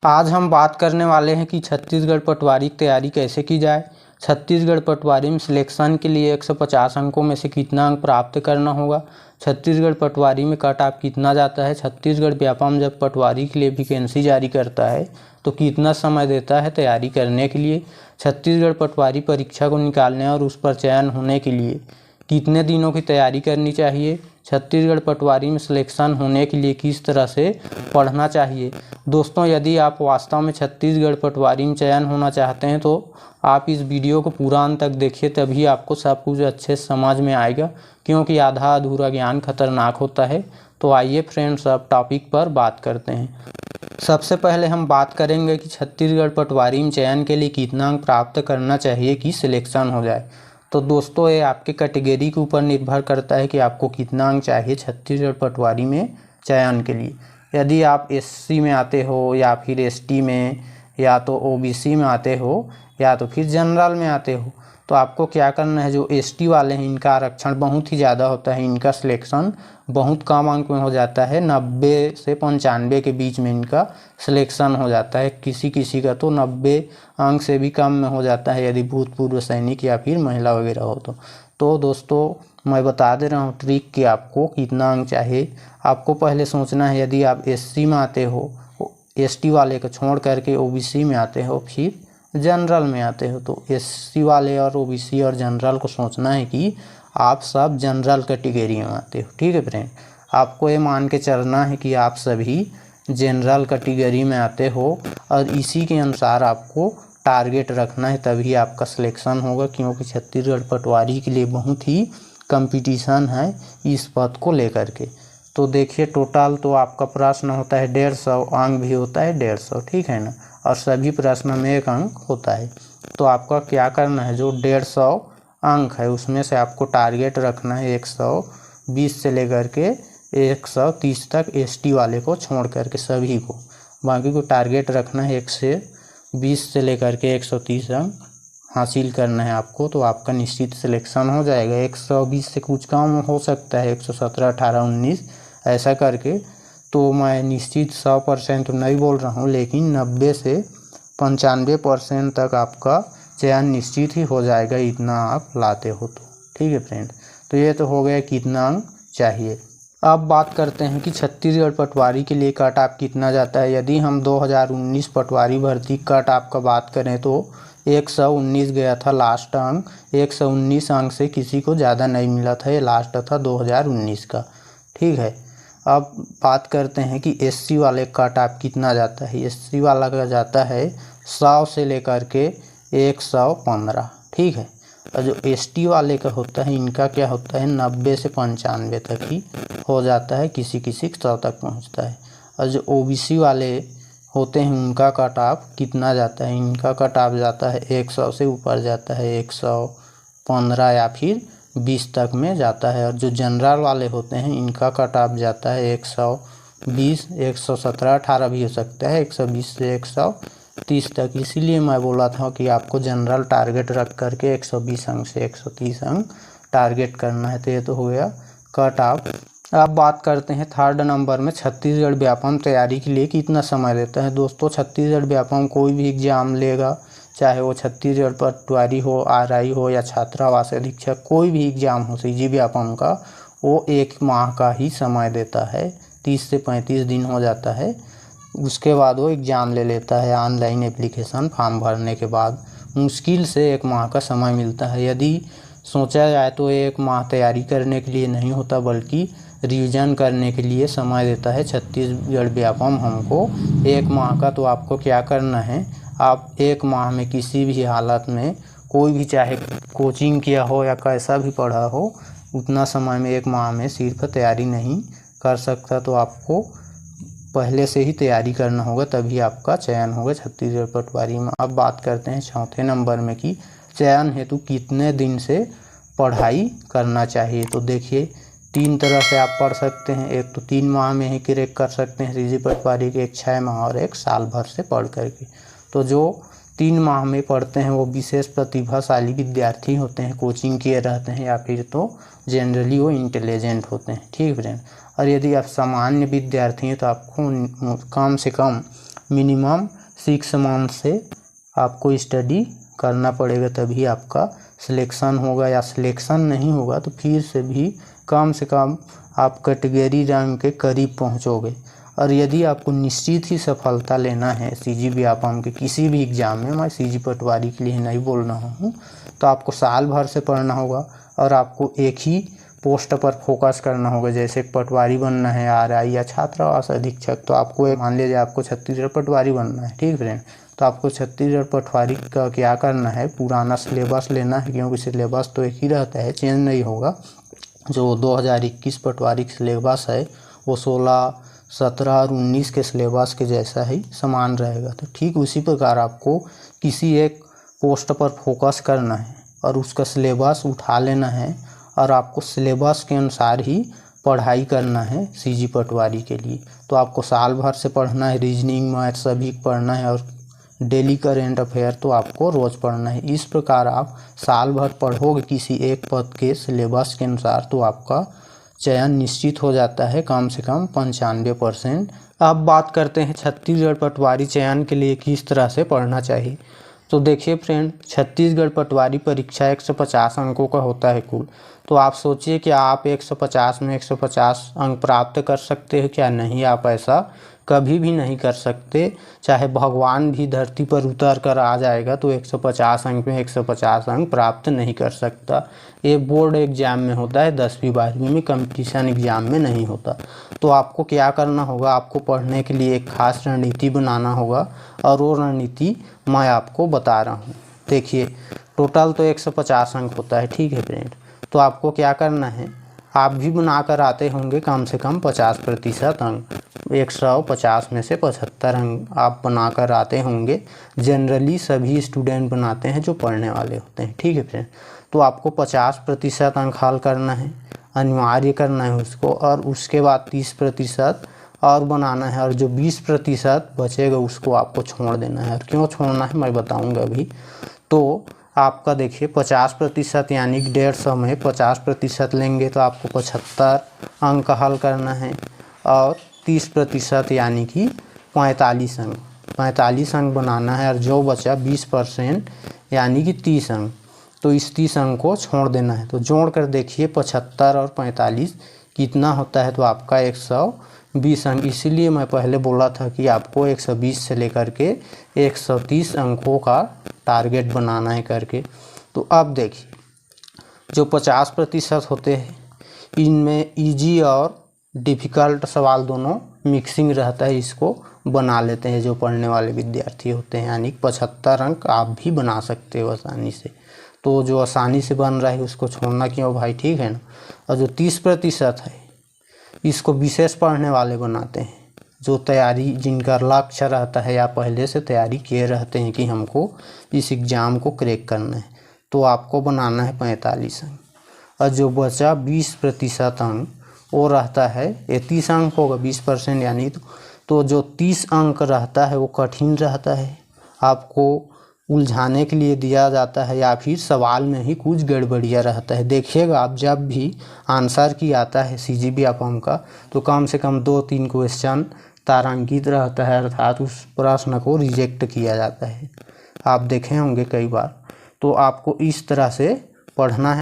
आज हम बात करने वाले हैं कि छत्तीसगढ़ पटवारी की तैयारी कैसे की जाए। छत्तीसगढ़ पटवारी में सिलेक्शन के लिए 150 अंकों में से कितना अंक प्राप्त करना होगा। छत्तीसगढ़ पटवारी में कट ऑफ कितना जाता है। छत्तीसगढ़ व्यापम जब पटवारी के लिए वैकेंसी जारी करता है तो कितना समय देता है तैयारी करने के लिए। छत्तीसगढ़ पटवारी परीक्षा को निकालने और उस पर चयन होने के लिए कितने दिनों की तैयारी करनी चाहिए। छत्तीसगढ़ पटवारी में सिलेक्शन होने के लिए किस तरह से पढ़ना चाहिए। दोस्तों, यदि आप वास्तव में छत्तीसगढ़ पटवारी में चयन होना चाहते हैं तो आप इस वीडियो को पूरा अंत तक देखिए, तभी आपको सब कुछ अच्छे से समझ में आएगा, क्योंकि आधा अधूरा ज्ञान खतरनाक होता है। तो आइए फ्रेंड्स, अब टॉपिक पर बात करते हैं। सबसे पहले हम बात करेंगे कि छत्तीसगढ़ पटवारी में चयन के लिए कितना अंक प्राप्त करना चाहिए कि सिलेक्शन हो जाए। तो दोस्तों, ये आपके कैटेगरी के ऊपर निर्भर करता है कि आपको कितना अंक चाहिए छत्तीसगढ़ पटवारी में चयन के लिए। यदि आप एससी में आते हो या फिर एसटी में या तो ओबीसी में आते हो या तो फिर जनरल में आते हो तो आपको क्या करना है। जो एसटी वाले हैं इनका आरक्षण बहुत ही ज़्यादा होता है, इनका सिलेक्शन बहुत कम अंक में हो जाता है। 90 से 95 के बीच में इनका सिलेक्शन हो जाता है। किसी किसी का तो 90 अंक से भी कम में हो जाता है, यदि भूतपूर्व सैनिक या फिर महिला वगैरह हो तो दोस्तों मैं बता दे रहा हूँ ट्रिक कि आपको कितना अंक चाहिए। आपको पहले सोचना है, यदि आप एससी में आते हो, एसटी वाले को छोड़ करके ओबीसी में आते हो, फिर जनरल में आते हो, तो एससी वाले और ओबीसी और जनरल को सोचना है कि आप सब जनरल कैटेगरी में आते हो। ठीक है फ्रेंड, आपको ये मान के चलना है कि आप सभी जनरल कैटेगरी में आते हो और इसी के अनुसार आपको टारगेट रखना है, तभी आपका सिलेक्शन होगा। क्योंकि छत्तीसगढ़ पटवारी के लिए बहुत ही कंपटीशन है इस पद को लेकर के। तो देखिए, टोटल तो आपका प्रश्न होता है 150, अंक भी होता है 150, ठीक है ना, और सभी प्रश्न में 1 अंक होता है। तो आपका क्या करना है, जो 150 अंक है उसमें से आपको टारगेट रखना है 120 से लेकर के 130 तक, एसटी वाले को छोड़ करके सभी को, बाकी को टारगेट रखना है 120 से लेकर के 130 अंक हासिल करना है आपको। तो आपका निश्चित सिलेक्शन हो जाएगा। 120 से कुछ कम हो सकता है, 117, 18, 19 ऐसा करके। तो मैं निश्चित 100% तो नहीं बोल रहा हूँ, लेकिन 90 से 95% तक आपका चयन निश्चित ही हो जाएगा, इतना आप लाते हो तो। ठीक है फ्रेंड, तो ये तो हो गया कितना अंक चाहिए। अब बात करते हैं कि छत्तीसगढ़ पटवारी के लिए कट ऑफ कितना जाता है। यदि हम 2019 पटवारी भर्ती कट ऑफ का बात करें तो 119 गया था लास्ट अंक। 119 अंक से किसी को ज़्यादा नहीं मिला था, ये लास्ट था 2019 का। ठीक है, अब बात करते हैं कि एससी वाले कट ऑफ कितना जाता है। एससी वाला का जाता है 100 से लेकर के 115। ठीक है, और जो एसटी वाले का होता है इनका क्या होता है 90 से 95 तक ही हो जाता है, किसी किसी 100 तक पहुंचता है। और जो ओबीसी वाले होते हैं उनका कट ऑफ कितना जाता है, इनका कट ऑफ जाता है 100 से ऊपर जाता है, 115 या फिर 20 तक में जाता है। और जो जनरल वाले होते हैं इनका कट ऑफ जाता है 120, 117, 18 भी हो सकता है, 120 से 130 तक। इसीलिए मैं बोला था कि आपको जनरल टारगेट रख करके 120 अंक से 130 अंक टारगेट करना है। तो ये तो हो गया कट ऑफ। अब बात करते हैं थर्ड नंबर में, छत्तीसगढ़ व्यापम तैयारी के लिए कितना समय लेता है। दोस्तों, छत्तीसगढ़ व्यापम कोई भी एग्जाम लेगा, चाहे वो छत्तीसगढ़ पटवारी हो, आरआई हो या छात्रावास अधीक्षक, कोई भी एग्जाम हो सीजी व्यापम का, वो 1 माह का ही समय देता है, 30 से 35 दिन हो जाता है। उसके बाद वो एग्ज़ाम ले लेता है ऑनलाइन एप्लीकेशन फॉर्म भरने के बाद। मुश्किल से 1 माह का समय मिलता है। यदि सोचा जाए तो 1 माह तैयारी करने के लिए नहीं होता, बल्कि रिवीजन करने के लिए समय देता है छत्तीसगढ़ व्यापम हमको 1 माह का। तो आपको क्या करना है, आप 1 माह में किसी भी हालत में, कोई भी चाहे कोचिंग किया हो या कैसा भी पढ़ा हो, उतना समय में 1 माह में सिर्फ तैयारी नहीं कर सकता। तो आपको पहले से ही तैयारी करना होगा, तभी आपका चयन होगा छत्तीसगढ़ पटवारी में। अब बात करते हैं चौथे नंबर में कि चयन हेतु कितने दिन से पढ़ाई करना चाहिए। तो देखिए, 3 तरह से आप पढ़ सकते हैं। एक तो 3 माह में ही क्रैक कर सकते हैं सीजी पटवारी के, एक 6 माह और एक साल भर से पढ़ करके। तो जो 3 माह में पढ़ते हैं वो विशेष प्रतिभाशाली विद्यार्थी होते हैं, कोचिंग किए रहते हैं, या फिर तो जनरली वो इंटेलिजेंट होते हैं। ठीक फ्रेंड, और यदि आप सामान्य विद्यार्थी हैं तो आपको कम से कम मिनिमम 6 मंथ से आपको स्टडी करना पड़ेगा, तभी आपका सिलेक्शन होगा। या सिलेक्शन नहीं होगा तो फिर से कम आप कैटेगरी रैंक के करीब पहुंचोगे। और यदि आपको निश्चित ही सफलता लेना है CGBAPAM के किसी भी एग्ज़ाम में, मैं CG पटवारी के लिए नहीं बोल रहा हूँ, तो आपको साल भर से पढ़ना होगा और आपको एक ही पोस्ट पर फोकस करना होगा। जैसे पटवारी बनना है RI या छात्रावास अधीक्षक, तो आपको मान लीजिए आपको छत्तीसगढ़ पटवारी बनना है, ठीक फ्रेंड। तो आपको छत्तीसगढ़ पटवारी का क्या करना है, पुराना सिलेबस लेना है, क्योंकि सिलेबस तो एक ही रहता है, चेंज नहीं होगा। जो 2021 पटवारी सिलेबस है वो 16, 17 और 19 के सिलेबस के जैसा ही समान रहेगा। तो ठीक उसी प्रकार आपको किसी एक पोस्ट पर फोकस करना है और उसका सिलेबस उठा लेना है और आपको सिलेबस के अनुसार ही पढ़ाई करना है CG पटवारी के लिए। तो आपको साल भर से पढ़ना है, रीजनिंग, मैथ सभी पढ़ना है और डेली करेंट अफेयर तो आपको रोज़ पढ़ना है। इस प्रकार आप साल भर पढ़ोगे किसी एक पद के सिलेबस के अनुसार तो आपका चयन निश्चित हो जाता है, कम से कम 95%। अब बात करते हैं छत्तीसगढ़ पटवारी चयन के लिए किस तरह से पढ़ना चाहिए। तो देखिए फ्रेंड, छत्तीसगढ़ पटवारी परीक्षा 150 अंकों का होता है कुल। तो आप सोचिए कि आप 150 में 150 अंक प्राप्त कर सकते हैं क्या? नहीं, आप ऐसा कभी भी नहीं कर सकते। चाहे भगवान भी धरती पर उतर कर आ जाएगा तो 150 अंक में 150 अंक प्राप्त नहीं कर सकता। ये बोर्ड एग्जाम में होता है, 10वीं 12वीं में, कंपटीशन एग्जाम में नहीं होता। तो आपको क्या करना होगा, आपको पढ़ने के लिए एक खास रणनीति बनाना होगा और वो रणनीति मैं आपको बता रहा हूँ। देखिए, टोटल तो 150 अंक होता है, ठीक है फ्रेंड। तो आपको क्या करना है, आप भी बनाकर आते होंगे कम से कम 50% अंक। 150 में से 75 अंक आप बनाकर आते होंगे। जनरली सभी स्टूडेंट बनाते हैं जो पढ़ने वाले होते हैं, ठीक है फ्रेंड। तो आपको 50% अंक हल करना है, अनिवार्य करना है उसको, और उसके बाद 30% और बनाना है, और जो 20% बचेगा उसको आपको छोड़ देना है। और क्यों छोड़ना है मैं बताऊंगा अभी। तो आपका देखिए 50% यानी कि 150 में 50% लेंगे तो आपको 75 अंक हल करना है, और 30% यानी कि 45 अंक बनाना है, और जो बचा 20% यानी कि 30 अंक, तो इस 30 अंक को छोड़ देना है। तो जोड़ कर देखिए 75 और 45 कितना होता है, तो आपका 120 अंक। इसीलिए मैं पहले बोला था कि आपको 120 से लेकर के 130 अंकों का टारगेट बनाना है करके। तो अब देखिए, जो 50% होते हैं इनमें इजी और डिफ़िकल्ट सवाल दोनों मिक्सिंग रहता है, इसको बना लेते हैं जो पढ़ने वाले विद्यार्थी होते हैं। यानी 75 अंक आप भी बना सकते हो आसानी से। तो जो आसानी से बन रहा है उसको छोड़ना क्यों भाई, ठीक है ना। और जो 30% है इसको विशेष पढ़ने वाले बनाते हैं, जो तैयारी, जिनका लक्ष्य रहता है या पहले से तैयारी किए रहते हैं कि हमको इस एग्ज़ाम को क्रैक करना है, तो आपको बनाना है 45 अंक। और जो बचा 20% अंक वो रहता है, ये 30 अंक होगा 20% यानी, तो जो 30 अंक रहता है वो कठिन रहता है, आपको उलझाने के लिए दिया जाता है, या फिर सवाल में ही कुछ गड़बड़ियाँ रहता है। देखिएगा आप, जब भी आंसर की आता है CGBAPAM का तो कम से कम 2-3 क्वेश्चन तारांकित रहता है, अर्थात उस प्रश्न को रिजेक्ट किया जाता है। आप देखे होंगे कई बार। तो आपको इस तरह से पढ़ना है।